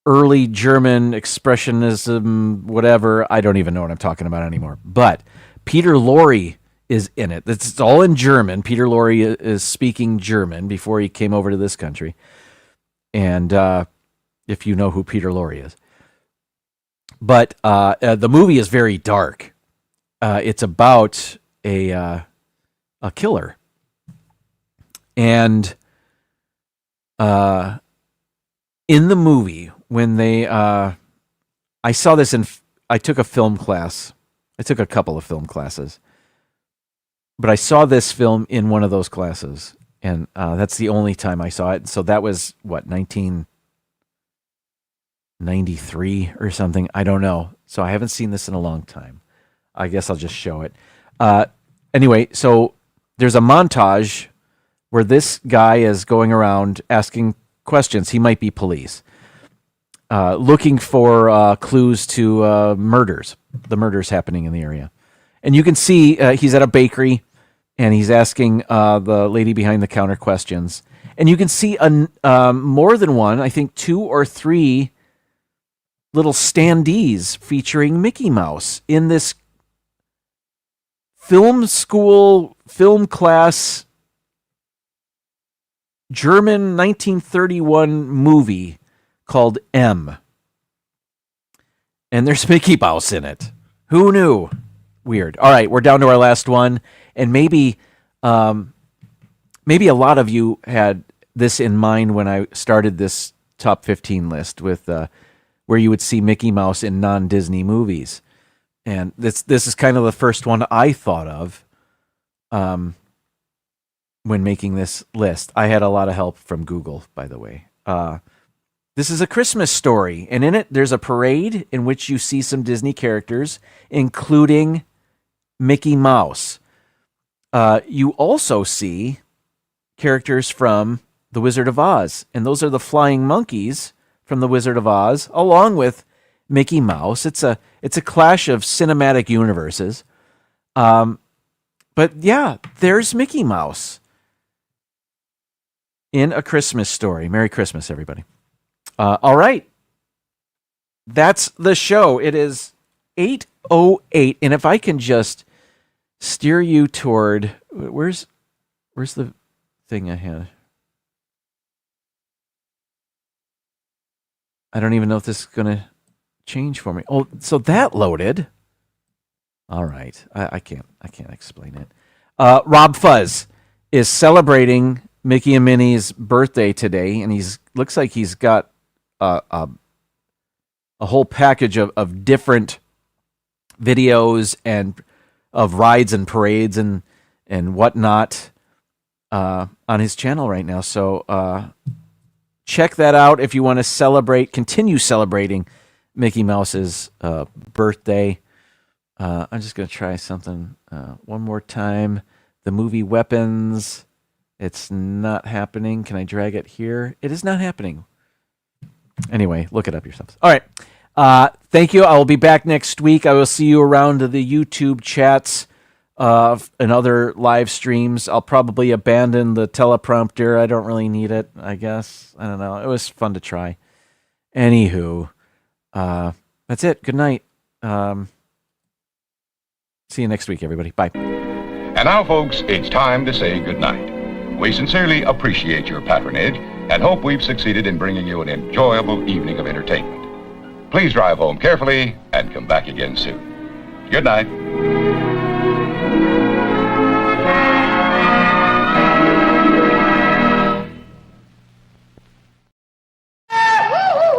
early German expressionism, whatever. I don't even know what I'm talking about anymore. But Peter Lorre is in it. It's all in German. Peter Lorre is speaking German before he came over to this country. And if you know who Peter Lorre is. But the movie is very dark. It's about a killer. And in the movie, when they... I saw this I took a film class. I took a couple of film classes. But I saw this film in one of those classes. And that's the only time I saw it. So that was, 1993 or something? I don't know. So I haven't seen this in a long time. I guess I'll just show it. Anyway, so there's a montage where this guy is going around asking questions. He might be police. Looking for clues to murders. The murders happening in the area. And you can see he's at a bakery. And he's asking the lady behind the counter questions. And you can see more than one, I think 2 or 3 little standees featuring Mickey Mouse in this film class German 1931 movie called M. And there's Mickey Mouse in it. Who knew? Weird. All right, we're down to our last one. And maybe a lot of you had this in mind when I started this top 15 list with where you would see Mickey Mouse in non-Disney movies. And this is kind of the first one I thought of when making this list. I had a lot of help from Google, by the way. This is A Christmas Story, and in it there's a parade in which you see some Disney characters, including Mickey Mouse. You also see characters from The Wizard of Oz, and those are the flying monkeys from The Wizard of Oz, along with Mickey Mouse. It's a clash of cinematic universes. But yeah, there's Mickey Mouse in A Christmas Story. Merry Christmas, everybody. All right. That's the show. It is 8:08, and if I can just steer you toward... Where's the thing I had? I don't even know if this is going to change for me. Oh, so that loaded. All right. I can't explain it. Rob Fuzz is celebrating Mickey and Minnie's birthday today, and looks like he's got a whole package of different videos and of rides and parades and whatnot on his channel right now. So check that out if you want to continue celebrating Mickey Mouse's birthday. I'm just going to try something one more time. The movie Weapons. It's not happening. Can I drag it here? It is not happening. Anyway, look it up yourselves. All right. Thank you. I will be back next week. I will see you around the YouTube chats and other live streams. I'll probably abandon the teleprompter. I don't really need it, I guess. I don't know. It was fun to try. Anywho, that's it. Good night. See you next week, everybody. Bye. And now, folks, it's time to say goodnight. We sincerely appreciate your patronage and hope we've succeeded in bringing you an enjoyable evening of entertainment. Please drive home carefully and come back again soon. Good night.